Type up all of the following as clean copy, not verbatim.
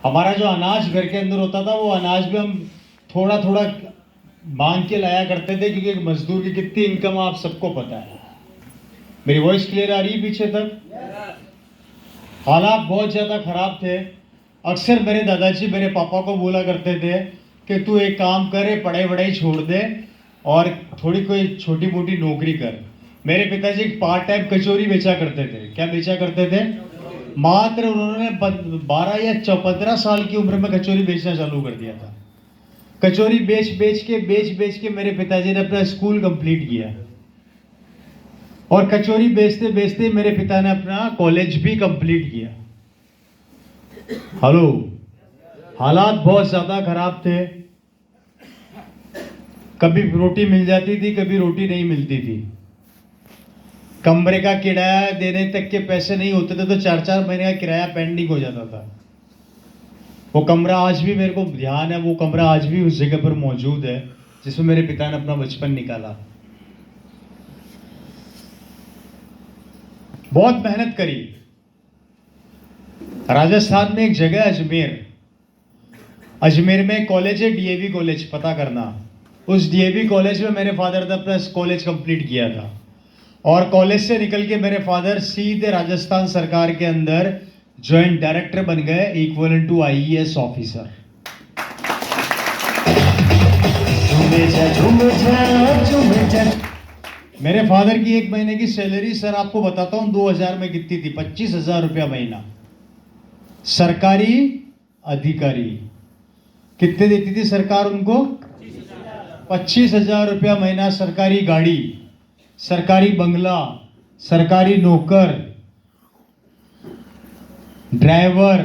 हमारा जो अनाज घर के अंदर होता था, वो अनाज भी हम थोड़ा थोड़ा बांध के लाया करते थे, क्योंकि एक मजदूर की कितनी इनकम आप सबको पता है। मेरी वॉइस क्लियर आ रही है पीछे तक? हालात बहुत ज़्यादा खराब थे। अक्सर मेरे दादाजी मेरे पापा को बोला करते थे कि तू एक काम करे, पढ़ाई वढ़ाई छोड़ दे और थोड़ी कोई छोटी मोटी नौकरी कर। मेरे पिताजी पार्ट टाइम कचौरी बेचा करते थे। क्या बेचा करते थे? मात्र उन्होंने 12 या 15 साल की उम्र में कचौरी बेचना चालू कर दिया था। कचौरी बेच के मेरे पिताजी ने अपना स्कूल कंप्लीट किया, और कचौरी बेचते बेचते मेरे पिता ने अपना कॉलेज भी कंप्लीट किया। हेलो, हालात बहुत ज्यादा खराब थे। कभी रोटी मिल जाती थी, कभी रोटी नहीं मिलती थी। कमरे का किराया देने तक के पैसे नहीं होते थे, तो 4-4 महीने का किराया पेंडिंग हो जाता था। वो कमरा आज भी मेरे को ध्यान है, वो कमरा आज भी उस जगह पर मौजूद है जिसमें मेरे पिता ने अपना बचपन निकाला। बहुत मेहनत करी। राजस्थान में एक जगह है अजमेर। अजमेर में कॉलेज है, डीएवी कॉलेज, पता करना। उस डीएवी कॉलेज में मेरे फादर ने अपना कॉलेज कंप्लीट किया था, और कॉलेज से निकल के मेरे फादर सीधे राजस्थान सरकार के अंदर ज्वाइंट डायरेक्टर बन गए, इक्वल टू आईएएस ऑफिसर। मेरे फादर की एक महीने की सैलरी, सर आपको बताता हूं, 2000 में कितनी थी? 25,000 रुपया महीना। सरकारी अधिकारी कितने देती थी सरकार उनको? 25,000 रुपया महीना। सरकारी गाड़ी, सरकारी बंगला, सरकारी नौकर, ड्राइवर,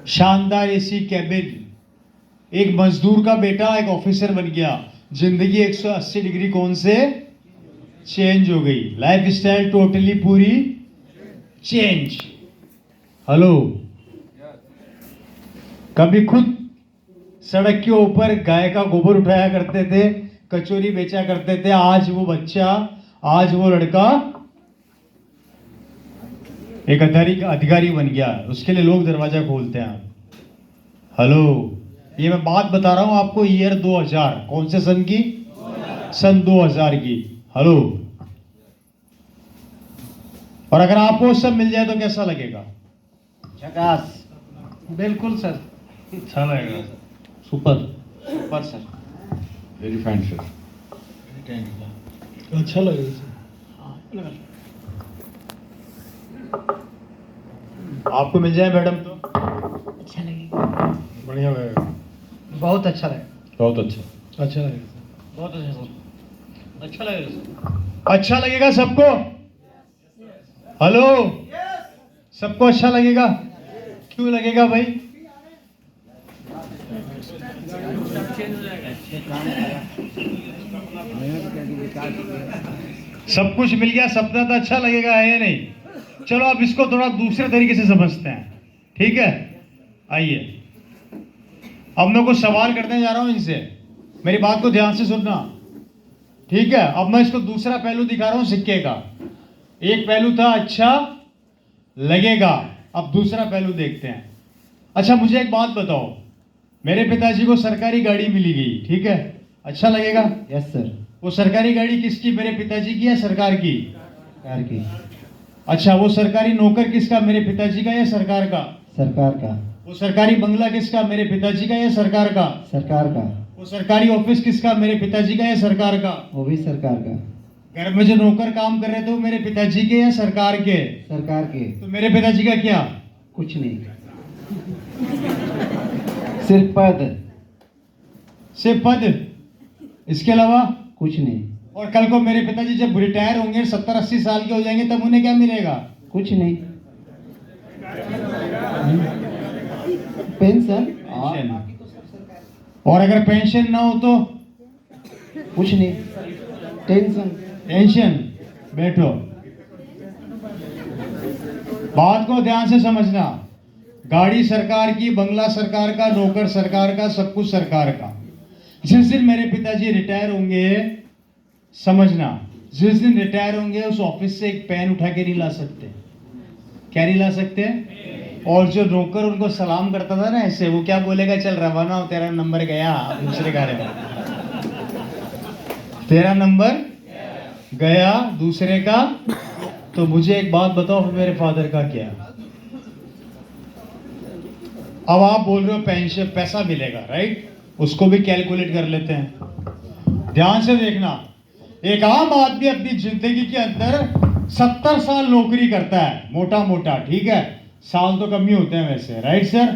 शानदार एसी कैबिन। एक मजदूर का बेटा एक ऑफिसर बन गया। जिंदगी 180 डिग्री कौन से चेंज हो गई। लाइफ स्टाइल टोटली पूरी चेंज। हेलो, कभी खुद सड़क के ऊपर गाय का गोबर उठाया करते थे, कचौरी बेचा करते थे। आज वो बच्चा, आज वो लड़का एक अधिकारी बन गया। उसके लिए लोग दरवाजा खोलते हैं। हेलो, ये मैं बात बता रहा हूं आपको ईयर 2000। कौन से सन की? सन 2000 की। हेलो, और अगर आपको सब मिल जाए तो कैसा लगेगा? झकास। बिल्कुल सर, अच्छा लगेगा। Super super sir, very fine sir. अच्छा लगेगा सर। आपको मिल जाए मैडम तो अच्छा लगेगा, बढ़िया लगेगा। बहुत अच्छा लगेगा, बहुत अच्छा। अच्छा लगेगा सर, बहुत अच्छा सर, अच्छा लगेगा सर। अच्छा लगेगा सबको? हेलो, सबको अच्छा लगेगा? क्यों लगेगा भाई? सब कुछ मिल गया, सपना तो अच्छा लगेगा, है या नहीं? चलो अब इसको थोड़ा दूसरे तरीके से समझते हैं, ठीक है? आइए, अब मैं कुछ सवाल करने जा रहा हूं इनसे। मेरी बात को ध्यान से सुनना, ठीक है? अब मैं इसको दूसरा पहलू दिखा रहा हूं सिक्के का। एक पहलू था अच्छा लगेगा, अब दूसरा पहलू देखते हैं। अच्छा, मुझे एक बात बताओ, मेरे पिताजी को सरकारी गाड़ी मिली गई, ठीक है? अच्छा लगेगा? Yes sir. वो सरकारी गाड़ी किसकी? मेरे पिताजी की या सरकार की? सरकार की। अच्छा, वो सरकारी नौकर किसका? मेरे पिताजी का या सरकार का? सरकार का। वो सरकारी बंगला किसका? मेरे पिताजी का या सरकार का? सरकार का। वो सरकारी ऑफिस किसका? मेरे पिताजी का या सरकार का? वो भी सरकार का। घर में जो नौकर काम कर रहे थे वो मेरे पिताजी के या सरकार के? सरकार के। तो मेरे पिताजी का क्या? कुछ नहीं, सिर्फ पद। सिर्फ पद, इसके अलावा कुछ नहीं, और कल को मेरे पिताजी जब रिटायर होंगे, 70-80 साल के हो जाएंगे, तब उन्हें क्या मिलेगा? कुछ नहीं, पेंशन। और अगर पेंशन ना हो तो? कुछ नहीं, टेंशन। टेंशन। बैठो, बात को ध्यान से समझना। गाड़ी सरकार की, बंगला सरकार का, नौकर सरकार का, सब कुछ सरकार का। जिस दिन मेरे पिताजी रिटायर होंगे, समझना, जिस दिन रिटायर होंगे उस ऑफिस से एक पेन उठा के नहीं ला सकते। क्या नहीं ला सकते? और जो नौकर उनको सलाम करता था ना ऐसे, वो क्या बोलेगा, चल रवाना हो, तेरा नंबर गया। अब दूसरे कार्य में, तेरा नंबर गया दूसरे का। तो मुझे एक बात बताओ, फिर मेरे फादर का क्या? अब आप बोल रहे हो पेंशन पैसा मिलेगा, राइट? उसको भी कैलकुलेट कर लेते हैं। ध्यान से देखना, एक आम आदमी अपनी जिंदगी के अंदर 70 साल नौकरी करता है, मोटा मोटा, ठीक है, साल तो कम ही होते हैं वैसे, राइट सर?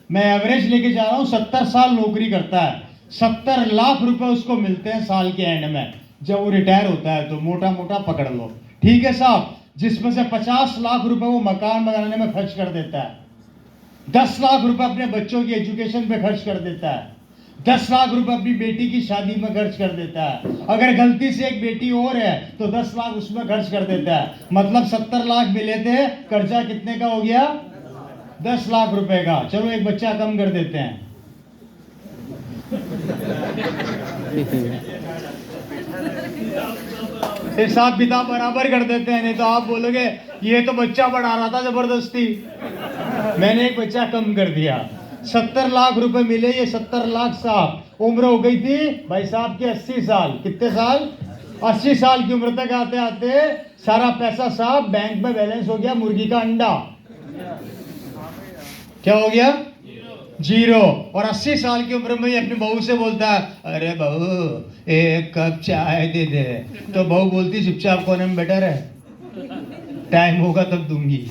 मैं एवरेज लेके जा रहा हूं, 70 साल नौकरी करता है, 70 लाख रुपए उसको मिलते हैं साल के एंड में, जब वो रिटायर होता है। तो मोटा मोटा पकड़ लो, ठीक है साहब? जिसमें से 50 लाख रुपए वो मकान बनाने में खर्च कर देता है, 10 लाख रुपए अपने बच्चों की एजुकेशन पे खर्च कर देता है, 10 लाख रुपए अपनी बेटी की शादी में खर्च कर देता है। अगर गलती से एक बेटी और है तो 10 लाख उसमें खर्च कर देता है। मतलब 70 लाख मिले थे, कर्जा कितने का हो गया? 10 लाख रुपए का। चलो एक बच्चा कम कर देते हैं। हिसाब किताब बराबर कर देते हैं, नहीं तो आप बोलोगे ये तो बच्चा बढ़ा रहा था जबरदस्ती। मैंने एक बच्चा कम कर दिया। 70 लाख रुपए मिले, ये 70 लाख साहब, उम्र हो गई थी भाई साहब की 80 साल। कितने साल? 80 साल की उम्र तक आते आते सारा पैसा साहब बैंक में बैलेंस हो गया मुर्गी का अंडा। क्या हो गया? जीरो। और 80 साल की उम्र में ही अपनी बहू से बोलता है, अरे बहू एक कप चाय दे दे। तो बहू बोलती, चुपचाप कोने में बेटर है, टाइम होगा तब दूंगी।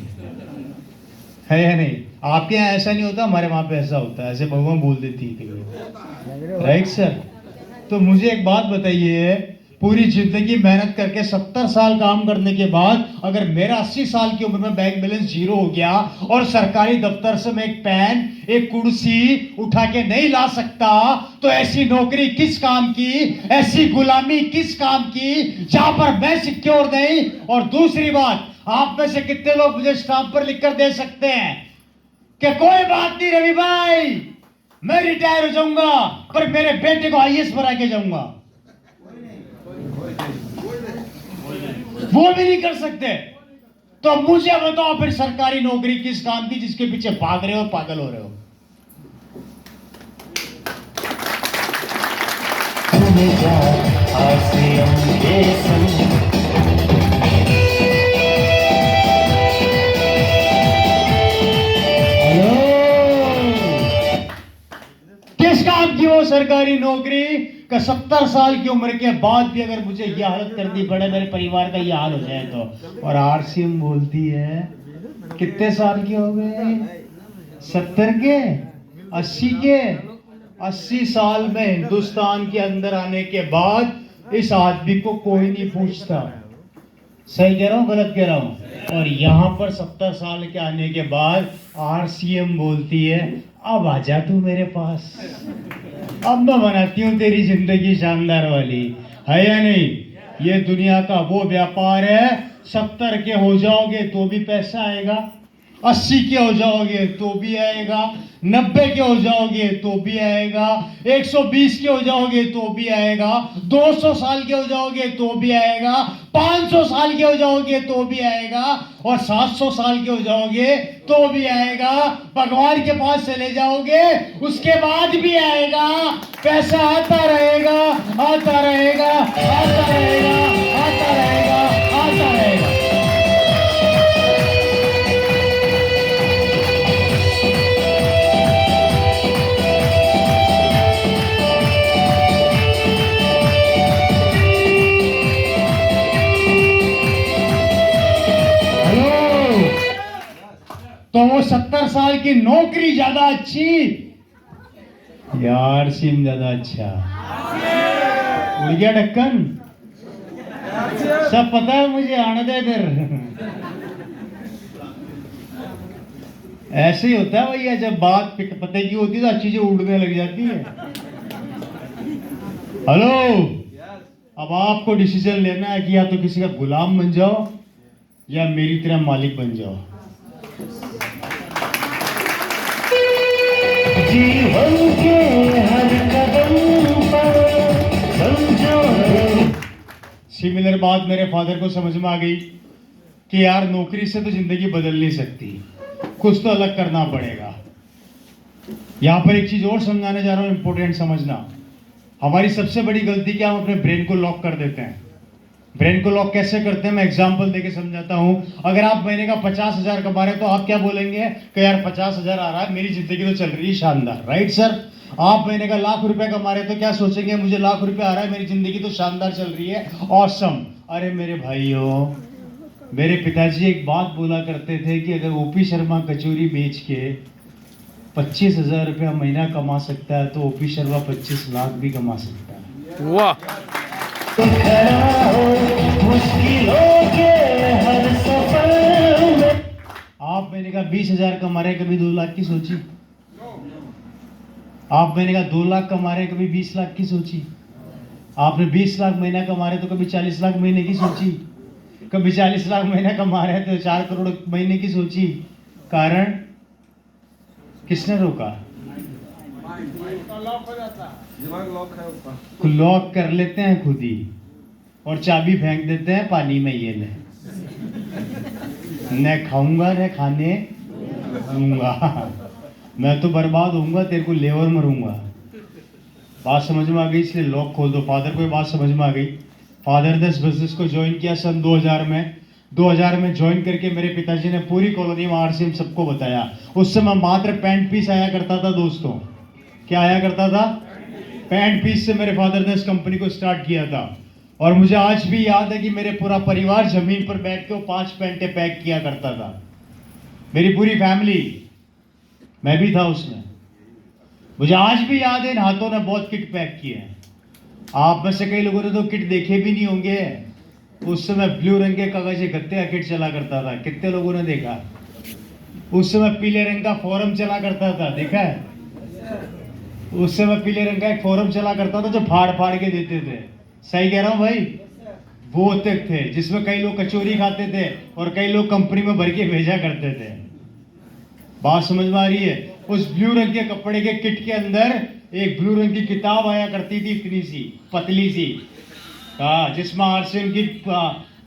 है या नहीं? आपके यहाँ ऐसा नहीं होता, हमारे वहां पे ऐसा होता है, ऐसे बहुआ बोल देती है, राइट सर? तो मुझे एक बात बताइए, पूरी जिंदगी मेहनत करके 70 साल काम करने के बाद अगर मेरा 80 साल की उम्र में बैंक बैलेंस जीरो हो गया और सरकारी दफ्तर से मैं एक पेन, एक कुर्सी उठा के नहीं ला सकता, तो ऐसी नौकरी किस काम की, ऐसी गुलामी किस काम की जहां पर मैं सिक्योर नहीं? और दूसरी बात, आप में से कितने लोग मुझे स्टाम्प पर लिखकर दे सकते हैं कि कोई बात नहीं रवि भाई, मैं रिटायर हो जाऊंगा पर मेरे बेटे को आईएएस बना के जाऊंगा? वो भी नहीं कर सकते। तो मुझे बताओ फिर सरकारी नौकरी किस काम की जिसके पीछे भाग रहे हो, पागल हो रहे हो? किस काम की वो सरकारी नौकरी का 70 साल की उम्र के बाद भी अगर मुझे यह हालत करनी पड़े, मेरे परिवार का यह हाल हो जाए तो? और आरसीएम बोलती है कितने साल के हो गए? 70 के, 80 के? 80 साल में हिंदुस्तान के अंदर आने के बाद इस आदमी को कोई नहीं पूछता। सही कह रहा हूं, गलत कह रहा हूं? और यहां पर 70 साल के आने के बाद आरसीएम बोलती है, अब आजा तू मेरे पास, अब मैं बनाती हूँ तेरी जिंदगी शानदार वाली। है या नहीं? ये दुनिया का वो व्यापार है, 70 के हो जाओगे तो भी पैसा आएगा, 80 के हो जाओगे तो भी आएगा, 90 के हो जाओगे तो भी आएगा, 120 के हो जाओगे तो भी आएगा, 200 साल के हो जाओगे तो भी आएगा, 500 साल के हो जाओगे तो भी आएगा, और 700 साल के हो जाओगे तो भी आएगा। भगवान के पास चले जाओगे उसके बाद भी आएगा। पैसा आता रहेगा, आता रहेगा, आता रहेगा, आता रहेगा, आता रहेगा। तो वो 70 साल की नौकरी ज्यादा अच्छी यार, सिम ज्यादा अच्छा? उड़ गया ढक्कन, सब पता है मुझे, आने दे इधर। ऐसे ही होता है भैया, जब बात पते की होती है तो चीजें उड़ने लग जाती है। हेलो, अब आपको डिसीजन लेना है कि या तो किसी का गुलाम बन जाओ या मेरी तरह मालिक बन जाओ। जीवन के हर कदम पर समझो। सिमिलर बात मेरे फादर को समझ में आ गई कि यार नौकरी से तो जिंदगी बदल नहीं सकती, कुछ तो अलग करना पड़ेगा। यहाँ पर एक चीज और समझाने जा रहा हूँ, इंपॉर्टेंट समझना। हमारी सबसे बड़ी गलती क्या, हम अपने ब्रेन को लॉक कर देते हैं। ब्रेन को लॉक कैसे करते हैं, मैं एग्जांपल देके समझाता हूं। अगर आप महीने का 50,000 कमा रहे हैं तो आप क्या बोलेंगे कि यार 50,000 आ रहा है, मेरी जिंदगी तो चल रही है शानदार, राइट सर। आप महीने का ₹1,00,000 कमा रहे हैं तो क्या सोचेंगे, मुझे ₹1,00,000 आ रहा है, मेरी जिंदगी तो शानदार चल रही है, ऑसम। अरे मेरे भाइयों, मेरे पिताजी एक बात बोला करते थे कि अगर ओपी शर्मा कचौरी बेच के 25,000 रुपया महीना कमा सकता है तो ओपी शर्मा 25 लाख भी कमा सकता है। वाह। आप महीने का 20,000 कमा रहे हैं, कभी 2 लाख की सोची? आप महीने का 2 लाख कमा रहे हैं, कभी 20 लाख की सोची? आपने 20 लाख महीना कमा रहे तो कभी 40 लाख महीने की सोची? कभी 40 लाख महीना कमा रहे तो 4 करोड़ महीने की सोची? कारण किसने रोका? लॉक कर लेते हैं खुद ही और चाबी फेंक देते हैं पानी में, ये ले, न खाऊंगा न खाने दूंगा, मैं तो बर्बाद होऊंगा, तेरे को लेवर मरूंगा। बात समझ में आ गई, इसलिए लॉक खोल दो। फादर को ये बात समझ में आ गई। फादर ने इस बिजनेस को ज्वाइन किया सन 2000 में। 2000 में ज्वाइन करके मेरे पिताजी ने पूरी कॉलोनी में आरसीएम सबको बताया। उस समय मात्र पैंट पीस आया करता था दोस्तों। क्या आया करता था? पैंट पीस से मेरे फादर ने इस कंपनी को स्टार्ट किया था। और मुझे आज भी याद है कि मेरे पूरा परिवार जमीन पर बैठ के 5 पैंटें पैक किया करता था, मेरी पूरी फैमिली, मैं भी था उसमें। मुझे आज भी याद है इन हाथों ने बहुत किट पैक किए हैं। आप में से कई लोगों ने तो किट देखे भी नहीं होंगे। उस समय ब्लू रंग के कागज के गत्ते का किट चला करता था, कितने लोगों ने देखा? उस समय पीले रंग का फोरम चला करता था, देखा है? उस समय पीले रंग का एक फोरम चला करता था जो फाड़ फाड़ के देते थे। सही कह रहा हूं भाई? वो होते थे जिसमें कई लोग कचौरी खाते थे और कई लोग कंपनी में भर के भेजा करते थे। बात समझ में आ रही है? उस ब्लू रंग के कपड़े के किट के अंदर एक ब्लू रंग की किताब आया करती थी, इतनी सी पतली सी, जिसमें आरसीएम की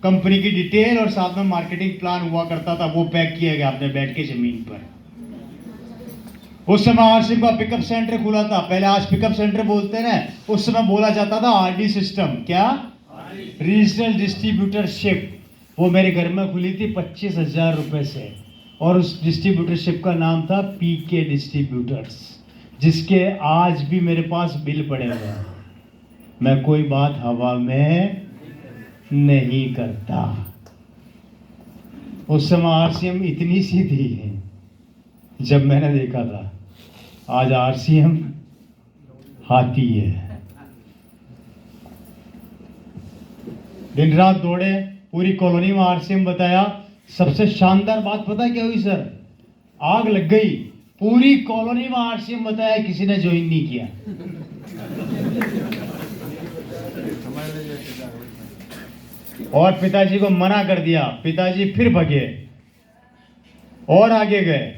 कंपनी की डिटेल और साथ में मार्केटिंग प्लान हुआ करता था। वो पैक किया गया आपने बैठ के जमीन पर। उस समय आरसीएम का पिकअप सेंटर खुला था। पहले आज पिकअप सेंटर बोलते हैं, उस समय बोला जाता था आरडी सिस्टम। क्या? Regional distributorship. वो मेरे घर में खुली थी 25,000 रुपए से, और उस डिस्ट्रीब्यूटरशिप का नाम था पीके डिस्ट्रीब्यूटर्स, जिसके आज भी मेरे पास बिल पड़े हुए हैं। मैं कोई बात हवा में नहीं करता। उस समय आरसीएम इतनी सी थी जब मैंने देखा था, आज आरसीएम हाथी है। दिन रात दौड़े, पूरी कॉलोनी में आरसीएम बताया। सबसे शानदार बात पता है क्या हुई सर? आग लग गई। पूरी कॉलोनी में आरसीएम बताया, किसी ने ज्वाइन नहीं किया। और पिताजी को मना कर दिया। पिताजी फिर भगे और आगे गए।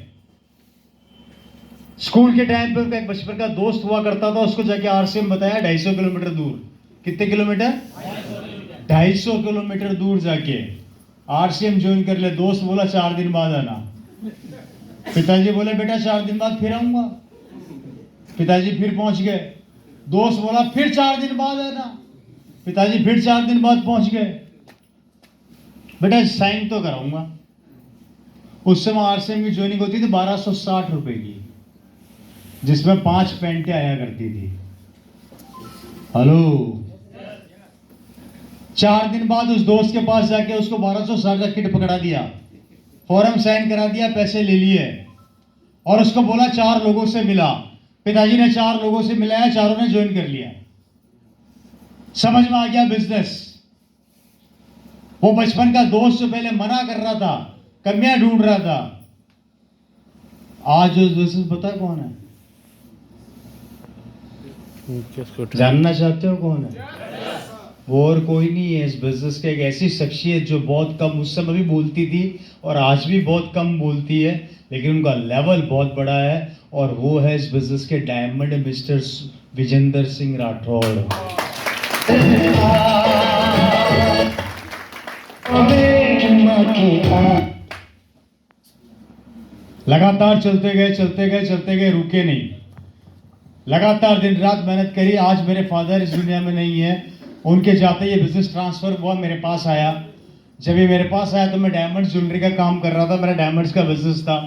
स्कूल के टाइम पे एक बचपन का दोस्त हुआ करता था, उसको जाके आरसीएम बताया 250 किलोमीटर दूर। कितने किलोमीटर? 250 किलोमीटर दूर जाके आरसीएम ज्वाइन कर ले। दोस्त बोला 4 दिन बाद आना। पिताजी बोले बेटा 4 दिन बाद फिर आऊंगा। पिताजी फिर पहुंच गए। दोस्त बोला फिर 4 दिन बाद आना। पिताजी फिर 4 दिन बाद पहुंच गए। बेटा साइन तो कराऊंगा। उस समय आरसीएम की ज्वाइनिंग होती थी 1260 रुपए की, जिसमें 5 पैंटें आया करती थी। हेलो, 4 दिन बाद उस दोस्त के पास जाके उसको 1260 का किट पकड़ा दिया, फॉर्म साइन करा दिया, पैसे ले लिए और उसको बोला 4 लोगों से मिला। पिताजी ने 4 लोगों से मिलाया, चारों ने ज्वाइन कर लिया। समझ में आ गया बिजनेस। वो बचपन का दोस्त जो पहले मना कर रहा था, कमियां ढूंढ रहा था, आज उस बिजनेस पता कौन है? जानना चाहते हो कौन है? वो और कोई नहीं है। इस बिजनेस की एक ऐसी शख्सियत जो बहुत कम उस समय भी बोलती थी और आज भी बहुत कम बोलती है, लेकिन उनका लेवल बहुत बड़ा है, और वो है इस बिजनेस के डायमंड मिस्टर विजेंद्र सिंह राठौड़। लगातार चलते गए, रुके नहीं। लगातार दिन रात मेहनत करी। आज मेरे फादर इस दुनिया में नहीं है, उनके जाते ये बिजनेस ट्रांसफर हुआ, मेरे पास आया। जब ये मेरे पास आया तो मैं डायमंड ज्वेलरी का काम कर रहा था, मेरा डायमंड्स का बिजनेस था,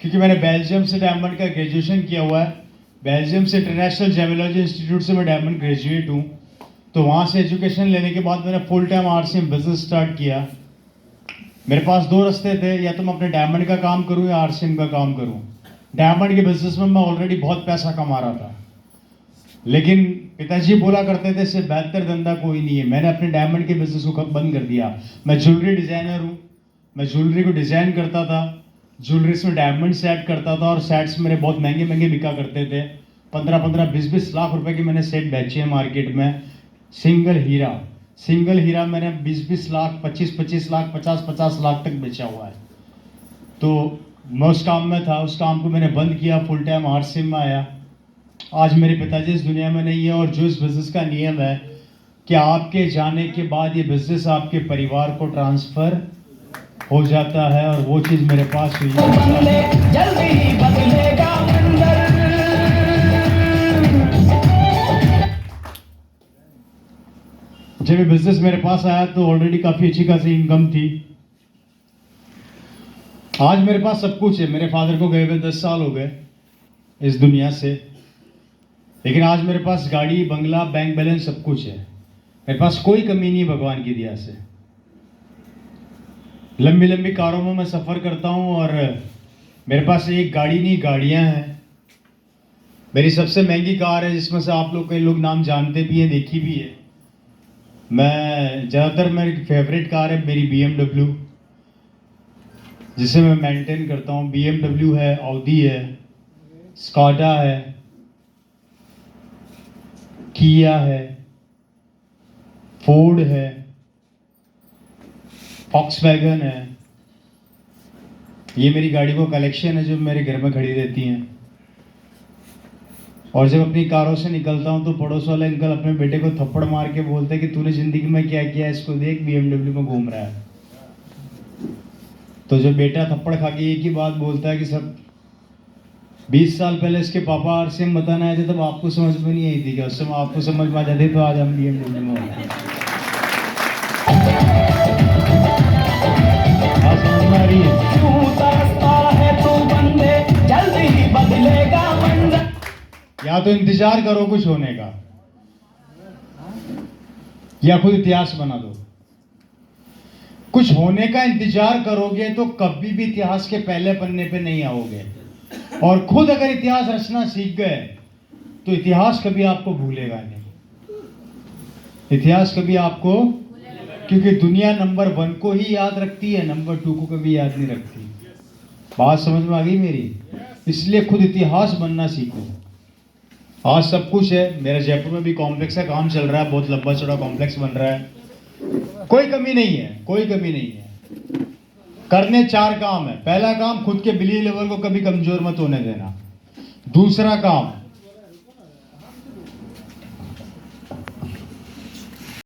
क्योंकि मैंने बेल्जियम से डायमंड का ग्रेजुएशन किया हुआ है। बेल्जियम से इंटरनेशनल जेमोलॉजी इंस्टीट्यूट से मैं डायमंड ग्रेजुएट हूँ। तो वहाँ से एजुकेशन लेने के बाद मैंने full time RCM business start किया। मेरे पास दो रास्ते थे, या तो मैं अपने डायमंड का काम करूँ या आरसीएम का काम करूँ। डायमंड के बिजनेस में मैं ऑलरेडी बहुत पैसा कमा रहा था, लेकिन पिताजी बोला करते थे इससे बेहतर धंधा कोई नहीं है। मैंने अपने डायमंड के बिजनेस को कब बंद कर दिया। मैं ज्वेलरी डिजाइनर हूँ, मैं ज्वेलरी को डिजाइन करता था, ज्वेलरीज में डायमंड सेट करता था, और सेट्स मेरे बहुत महंगे महंगे बिका करते थे। 15-15, 20-20 लाख रुपए के मैंने सेट बेचे हैं मार्केट में। सिंगल हीरा मैंने 20-20 लाख, 25-25 लाख, 50-50 लाख तक बेचा हुआ है। तो मैं उस काम में था, उस काम को मैंने बंद किया, फुल टाइम आरसीएम में आया। आज मेरे पिताजी इस दुनिया में नहीं है, और जो इस बिजनेस का नियम है कि आपके जाने के बाद ये बिजनेस आपके परिवार को ट्रांसफर हो जाता है, और वो चीज़ मेरे पास हुई है। जल्दी ही बदलेगा मंजर। जब ये बिजनेस मेरे पास आया तो ऑलरेडी काफ़ी अच्छी खासी इनकम थी। आज मेरे पास सब कुछ है। मेरे फादर को गए हुए 10 साल हो गए इस दुनिया से, लेकिन आज मेरे पास गाड़ी, बंगला, बैंक बैलेंस सब कुछ है। मेरे पास कोई कमी नहीं है भगवान की दया से। लंबी लंबी कारों में मैं सफ़र करता हूँ, और मेरे पास एक गाड़ी नहीं, गाड़ियाँ हैं। मेरी सबसे महंगी कार है, जिसमें से आप लोग, कई लोग नाम जानते भी हैं, देखी भी है। मैं ज़्यादातर, मेरी फेवरेट कार है मेरी BMW, जिसे मैं मेंटेन करता हूँ। BMW है, ऑडी है, स्कॉडा है, किया है, फोर्ड है, फॉक्सवैगन है। ये मेरी गाड़ी को कलेक्शन है जो मेरे घर में खड़ी रहती हैं। और जब अपनी कारों से निकलता हूँ तो पड़ोस वाले अंकल अपने बेटे को थप्पड़ मार के बोलते हैं कि तूने जिंदगी में क्या किया, इसको देख BMW में घूम रहा है। तो जब बेटा थप्पड़ खा के एक ही बात बोलता है कि सब 20 साल पहले इसके पापा आरसीएम बताने आए थे, तब आपको समझ में नहीं आई थी क्या? उस समय आपको समझ में आ जाती तो आज हम BMW में होते हैं। हाँ, समझ में आ रही है? क्यों तरसता है तू बंदे, जल्दी ही बदलेगा मंजर। या तो इंतजार करो कुछ होने का, या खुद इतिहास बना दो। कुछ होने का इंतजार करोगे तो कभी भी इतिहास के पहले पन्ने पे नहीं आओगे। और खुद अगर इतिहास रचना सीख गए तो इतिहास कभी आपको भूलेगा नहीं। इतिहास कभी आपको, क्योंकि दुनिया नंबर 1 को ही याद रखती है, नंबर 2 को कभी याद नहीं रखती। बात समझ में आ गई मेरी? इसलिए खुद इतिहास बनना सीखो। आज सब कुछ है। मेरा जयपुर में भी कॉम्प्लेक्स का काम चल रहा है, बहुत लंबा चौड़ा कॉम्प्लेक्स बन रहा है। कोई कमी नहीं है, कोई कमी नहीं है। करने 4 काम है। पहला काम, खुद के बिलीव लेवल को कभी कमजोर मत होने देना। दूसरा काम,